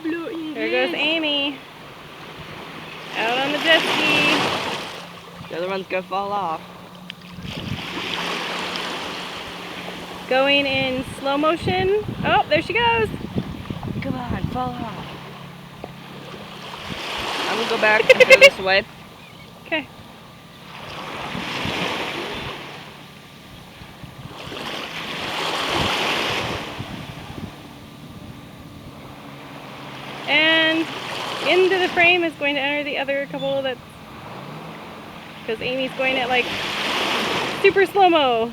There goes Aimee. Out on the jet ski. The other one's gonna fall off. Going in slow motion. Oh, there she goes. Come on, fall off. I'm gonna go back and go this way. Okay. And into the frame is going to enter the other couple that's, because Aimee's going at like super slow-mo.